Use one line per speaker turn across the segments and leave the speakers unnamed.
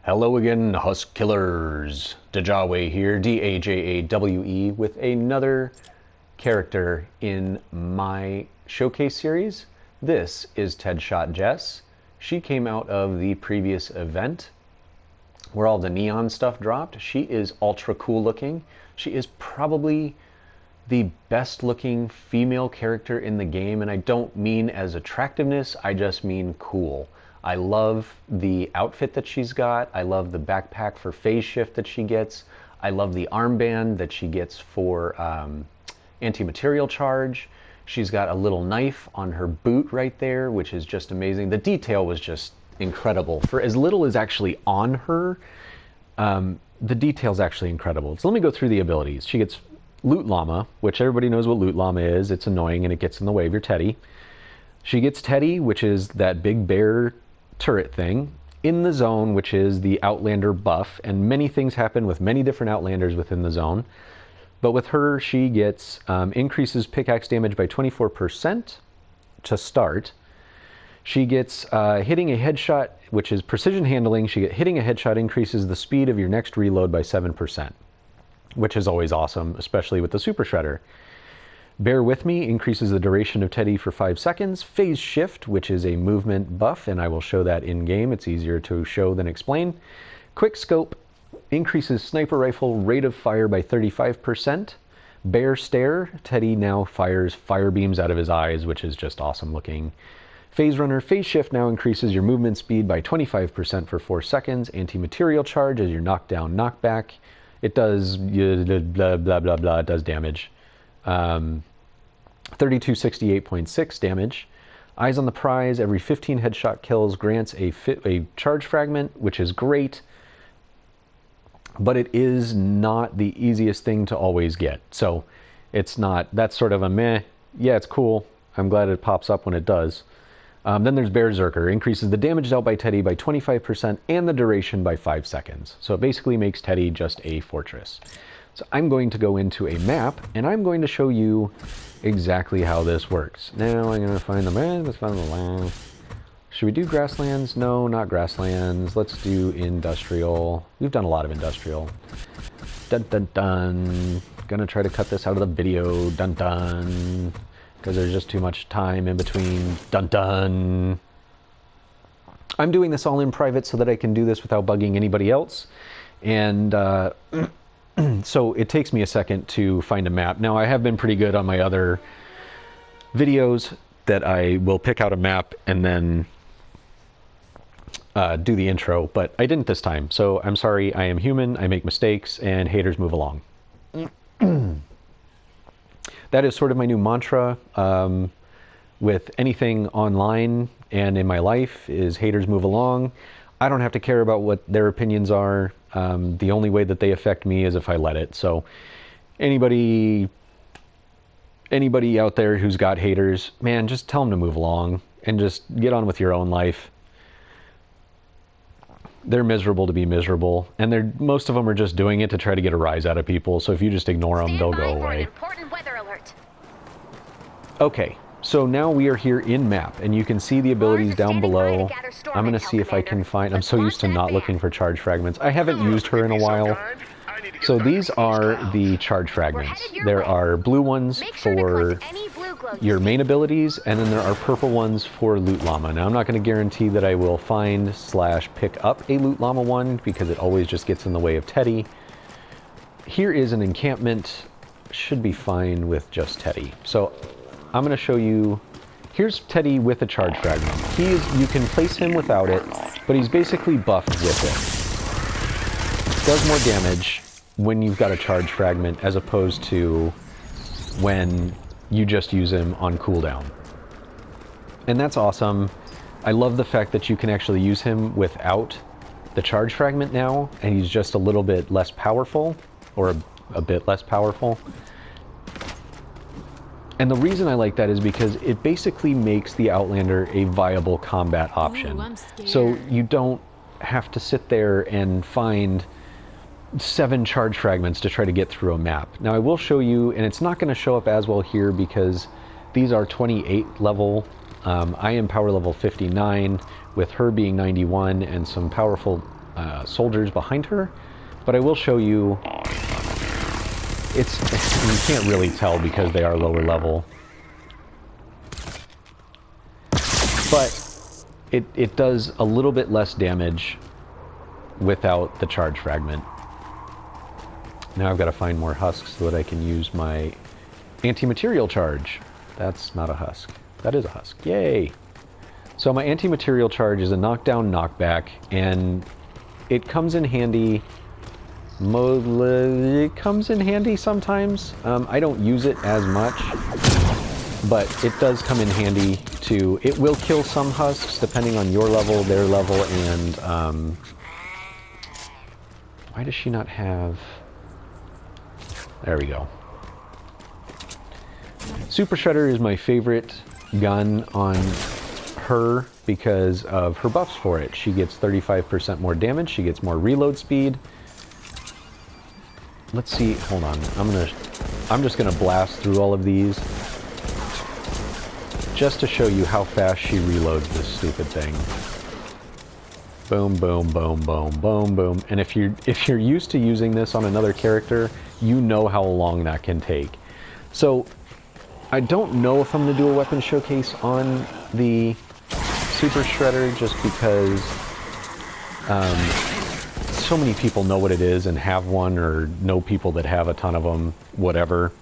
Hello again, Husk Killers. Dajawe here, Dajawe, with another character in my showcase series. This is TED Shot Jess. She came out of the previous event where all the neon stuff dropped. She is ultra cool looking. She is probably the best looking female character in the game, and I don't mean as attractiveness, I just mean cool. I love the outfit that she's got. I love the backpack for phase shift that she gets. I love the armband that she gets for anti-material charge. She's got a little knife on her boot right there, which is just amazing. The detail was just incredible. For as little as actually on her, the detail's actually incredible. So let me go through the abilities. She gets Loot Llama, which everybody knows what Loot Llama is. It's annoying and it gets in the way of your Teddy. She gets Teddy, which is that big bear turret thing. In the Zone, which is the Outlander buff, and many things happen with many different Outlanders within the zone. But with her, she gets increases pickaxe damage by 24% to start. She gets hitting a headshot, which is precision handling. Hitting a headshot increases the speed of your next reload by 7%, which is always awesome, especially with the Super Shredder. Bear With Me increases the duration of Teddy for 5 seconds. Phase Shift, which is a movement buff, and I will show that in game. It's easier to show than explain. Quick Scope increases sniper rifle rate of fire by 35%. Bear Stare, Teddy now fires fire beams out of his eyes, which is just awesome looking. Phase Runner, Phase Shift now increases your movement speed by 25% for 4 seconds. Anti-material charge as your knockdown, knockback. It does blah, blah, blah, blah, it does damage. 3268.6 damage. Eyes on the Prize, every 15 headshot kills grants a charge fragment, which is great, but it is not the easiest thing to always get. So it's not, that's sort of a meh. Yeah, it's cool. I'm glad it pops up when it does. Then there's Berserker, increases the damage dealt by Teddy by 25% and the duration by 5 seconds. So it basically makes Teddy just a fortress. So I'm going to go into a map and I'm going to show you exactly how this works. Now I'm going to find the map. Let's find the land. Should we do grasslands? No, not grasslands. Let's do industrial. We've done a lot of industrial. Dun dun dun. Gonna try to cut this out of the video. Dun dun. Because there's just too much time in between. Dun dun. I'm doing this all in private so that I can do this without bugging anybody else. And so it takes me a second to find a map. Now I have been pretty good on my other videos that I will pick out a map and then do the intro, but I didn't this time. So I'm sorry, I am human, I make mistakes, and haters move along. That is sort of my new mantra with anything online and in my life is haters move along. I don't have to care about what their opinions are. The only way that they affect me is if I let it. So anybody out there who's got haters, man, just tell them to move along and just get on with your own life. They're miserable to be miserable, and most of them are just doing it to try to get a rise out of people. So if you just ignore them, they'll go away. Okay, so now we are here in map, and you can see the abilities down below. I'm going to see if I can find... I'm so used to not looking for charge fragments. I haven't used her in a while. So these are the charge fragments. There are blue ones for your main abilities, and then there are purple ones for Loot Llama. Now, I'm not going to guarantee that I will find / pick up a Loot Llama one, because it always just gets in the way of Teddy. Here is an encampment. Should be fine with just Teddy. So I'm going to show you... Here's Teddy with a charge fragment. You can place him without it, but he's basically buffed with it. Does more damage when you've got a charge fragment as opposed to when you just use him on cooldown. And that's awesome. I love the fact that you can actually use him without the charge fragment now, and he's just a little bit less powerful, or a bit less powerful. And the reason I like that is because it basically makes the Outlander a viable combat option. Ooh, so you don't have to sit there and find 7 charge fragments to try to get through a map. Now I will show you, and it's not going to show up as well here because these are 28 level. I am power level 59 with her being 91 and some powerful soldiers behind her, but I will show you. You can't really tell because they are lower level, but it does a little bit less damage without the charge fragment. Now I've got to find more husks so that I can use my anti-material charge. That's not a husk. That is a husk. Yay! So my anti-material charge is a knockdown knockback, and it comes in handy. It comes in handy sometimes. I don't use it as much, but it does come in handy too. It will kill some husks depending on your level, their level, and why does she not have... There we go. Super Shredder is my favorite gun on her because of her buffs for it. She gets 35% more damage, she gets more reload speed. Let's see, hold on. I'm just gonna blast through all of these just to show you how fast she reloads this stupid thing. Boom, boom, boom, boom, boom, boom. And if you're used to using this on another character, you know how long that can take. So I don't know if I'm gonna do a weapon showcase on the Super Shredder just because so many people know what it is and have one, or know people that have a ton of them, whatever.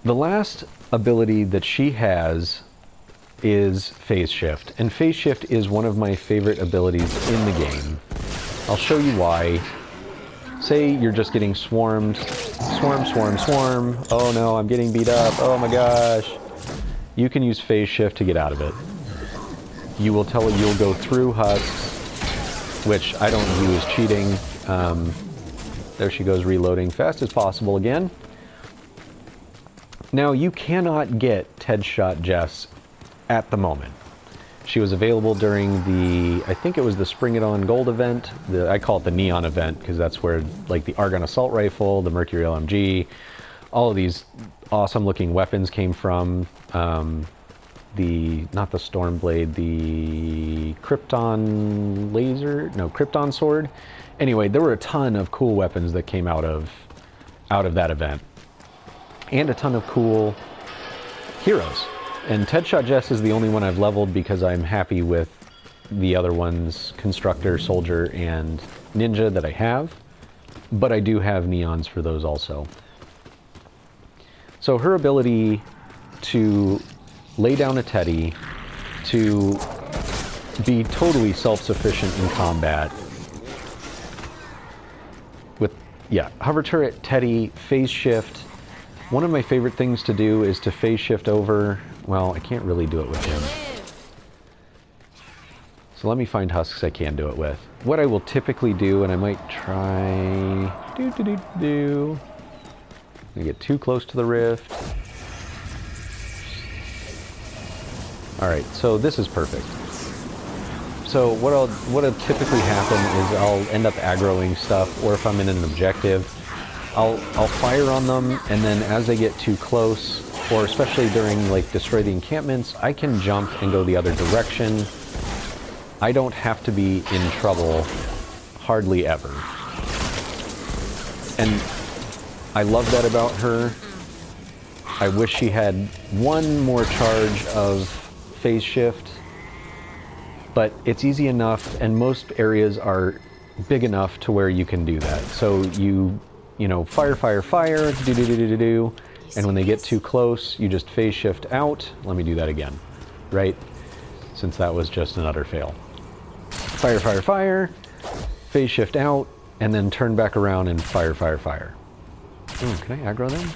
The last ability that she has is Phase Shift, and Phase Shift is one of my favorite abilities in the game. I'll show you why. Say you're just getting swarmed. Swarm, swarm, swarm. Oh no, I'm getting beat up. Oh my gosh. You can use Phase Shift to get out of it. You'll go through husks, which I don't view as cheating. There she goes, reloading fast as possible again. Now, you cannot get TED Shot Jess at the moment. She was available during the, I think it was the Spring It On Gold event. I call it the Neon event because that's where like the Argon Assault Rifle, the Mercury LMG, all of these awesome looking weapons came from. Not the Stormblade, the Krypton laser, no, Krypton sword. Anyway, there were a ton of cool weapons that came out of that event, and a ton of cool heroes. And TED Shot Jess is the only one I've leveled because I'm happy with the other ones, Constructor, Soldier, and Ninja that I have, but I do have Neons for those also. So her ability to lay down a Teddy, to be totally self-sufficient in combat with, yeah, hover turret, Teddy, phase shift. One of my favorite things to do is to phase shift over. Well, I can't really do it with him. So let me find husks I can do it with. What I will typically do, and I might try... I'm gonna get too close to the rift. Alright, so this is perfect. So what'll typically happen is I'll end up aggroing stuff, or if I'm in an objective, I'll fire on them, and then as they get too close, or especially during like destroy the encampments, I can jump and go the other direction. I don't have to be in trouble hardly ever. And I love that about her. I wish she had one more charge of phase shift, but it's easy enough, and most areas are big enough to where you can do that. So you know, fire, fire, fire, do, and when they get too close, you just phase shift out. Let me do that again, right? Since that was just an utter fail. Fire, fire, fire, phase shift out, and then turn back around and fire, fire, fire. Oh, can I aggro them?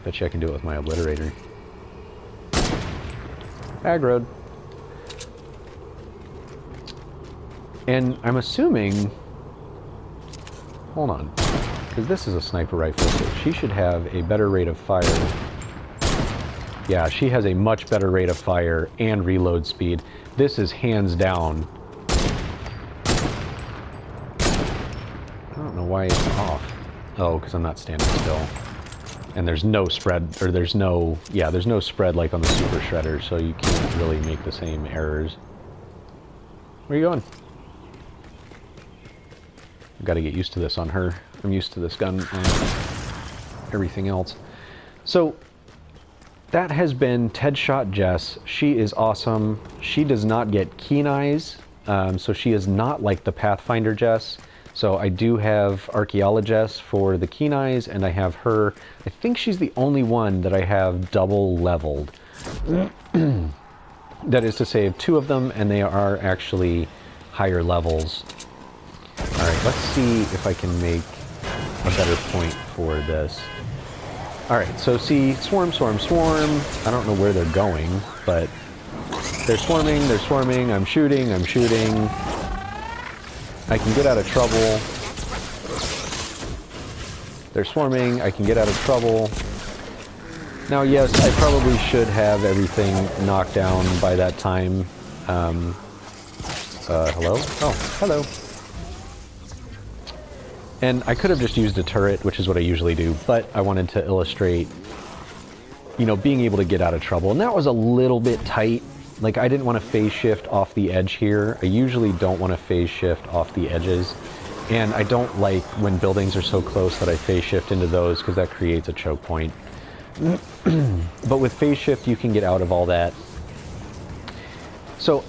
Bet you I can do it with my obliterator. Aggroed. And I'm assuming, hold on, because this is a sniper rifle, so she should have a better rate of fire. Yeah, she has a much better rate of fire and reload speed. This is hands down. I don't know why it's off. Oh, because I'm not standing still. And there's no spread, or there's no spread like on the Super Shredder, so you can't really make the same errors. Where are you going? I've got to get used to this on her. I'm used to this gun on everything else. So that has been TED Shot Jess. She is awesome. She does not get keen eyes, so she is not like the Pathfinder Jess. So I do have Archaeologist for the keen eyes, and I have her. I think she's the only one that I have double leveled. That is to say, I have 2 of them, and they are actually higher levels. Alright, let's see if I can make a better point for this. Alright, so see, swarm, swarm, swarm. I don't know where they're going, but they're swarming, I'm shooting. I can get out of trouble. They're swarming, I can get out of trouble. Now, yes, I probably should have everything knocked down by that time. Hello? Oh, hello. And I could have just used a turret, which is what I usually do, but I wanted to illustrate, you know, being able to get out of trouble. And that was a little bit tight. Like, I didn't want to phase shift off the edge here. I usually don't want to phase shift off the edges. And I don't like when buildings are so close that I phase shift into those, because that creates a choke point. But with phase shift, you can get out of all that. So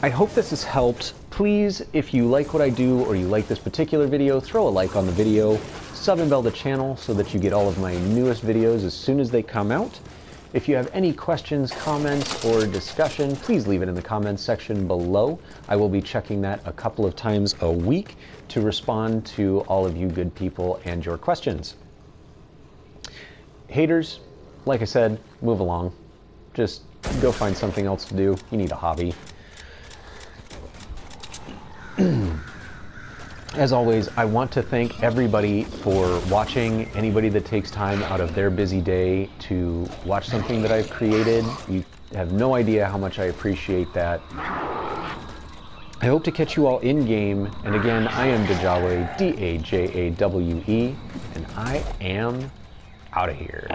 I hope this has helped. Please, if you like what I do or you like this particular video, throw a like on the video, sub and bell the channel so that you get all of my newest videos as soon as they come out. If you have any questions, comments, or discussion, please leave it in the comments section below. I will be checking that a couple of times a week to respond to all of you good people and your questions. Haters, like I said, move along. Just go find something else to do. You need a hobby. As always, I want to thank everybody for watching. Anybody that takes time out of their busy day to watch something that I've created. You have no idea how much I appreciate that. I hope to catch you all in-game. And again, I am Dajawe, D-A-J-A-W-E, and I am out of here.